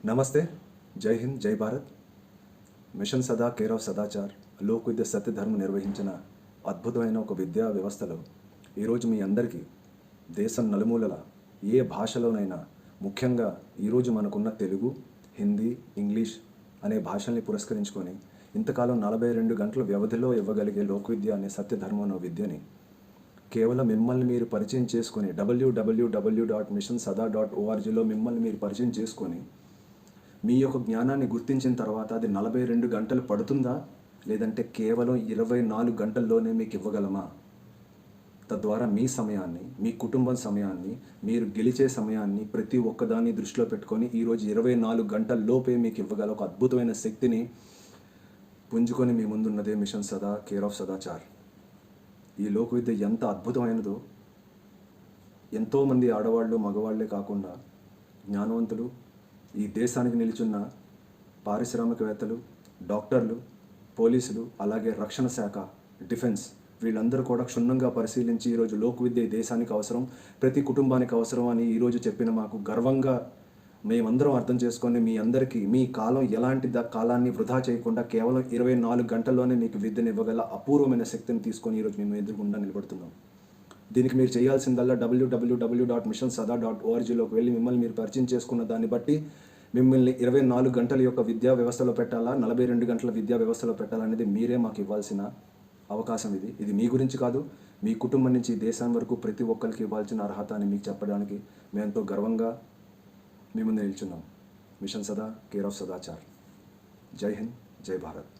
నమస్తే. జై హింద్, జై భారత్. మిషన్ సదా కేర్ ఆఫ్ సదాచార్ లోక్ విద్య సత్యధర్మ నిర్వహించిన అద్భుతమైన ఒక విద్యా వ్యవస్థలో ఈరోజు మీ అందరికీ దేశం నలుమూలల ఏ భాషలోనైనా, ముఖ్యంగా ఈరోజు మనకున్న తెలుగు, హిందీ, ఇంగ్లీష్ అనే భాషల్ని పురస్కరించుకొని ఇంతకాలం 42 గంటల వ్యవధిలో ఇవ్వగలిగే లోక్ విద్య అనే సత్యధర్మం అనే విద్యని కేవలం మిమ్మల్ని మీరు పరిచయం చేసుకొని www.missionsada.orgలో మిమ్మల్ని మీరు పరిచయం చేసుకొని మీ యొక్క జ్ఞానాన్ని గుర్తించిన తర్వాత అది 42 గంటలు పడుతుందా, లేదంటే కేవలం 24 గంటల్లోనే మీకు ఇవ్వగలమా? తద్వారా మీ సమయాన్ని, మీ కుటుంబం సమయాన్ని, మీరు గెలిచే సమయాన్ని ప్రతి ఒక్కదాన్ని దృష్టిలో పెట్టుకొని ఈరోజు 24 గంటల్లోపే మీకు ఇవ్వగల ఒక అద్భుతమైన శక్తిని పుంజుకొని మీ ముందున్నదే మిషన్ సదా కేర్ ఆఫ్ సదాచార్. ఈ లోక విద్య ఎంత అద్భుతమైనదో, ఎంతోమంది ఆడవాళ్ళు, మగవాళ్లే కాకుండా జ్ఞానవంతులు, ఈ దేశానికి నిలుచున్న పారిశ్రామికవేత్తలు, డాక్టర్లు, పోలీసులు, అలాగే రక్షణ శాఖ, డిఫెన్స్, వీళ్ళందరూ కూడా క్షుణ్ణంగా పరిశీలించి ఈరోజు లోక విద్య దేశానికి అవసరం, ప్రతి కుటుంబానికి అవసరం అని ఈరోజు చెప్పిన మాకు గర్వంగా మేమందరం అర్థం చేసుకొని మీ అందరికీ మీ కాలం ఎలాంటి కాలాన్ని వృధా చేయకుండా కేవలం 24 గంటల్లోనే మీకు విద్యను ఇవ్వగల అపూర్వమైన శక్తిని తీసుకొని ఈరోజు మేము ఎదురుగుండా నిలబడుతున్నాం. దీనికి మీరు చేయాల్సిందల్లా www.missionsada.orgలోకి వెళ్ళి మిమ్మల్ని మీరు పరిచయం చేసుకున్న దాన్ని బట్టి మిమ్మల్ని 24 గంటల యొక్క విద్యా వ్యవస్థలో పెట్టాలా, 42 గంటల విద్యా వ్యవస్థలో పెట్టాలనేది మీరే మాకు ఇవ్వాల్సిన అవకాశం. ఇది మీ గురించి కాదు, మీ కుటుంబం నుంచి దేశం వరకు ప్రతి ఒక్కరికి ఇవ్వాల్సిన అర్హత అని మీకు చెప్పడానికి మేము ఎంతో గర్వంగా మీ ముందు నిల్చున్నాం. మిషన్ సదా కేర్ ఆఫ్ సదాచార్. జై హింద్, జై భారత్.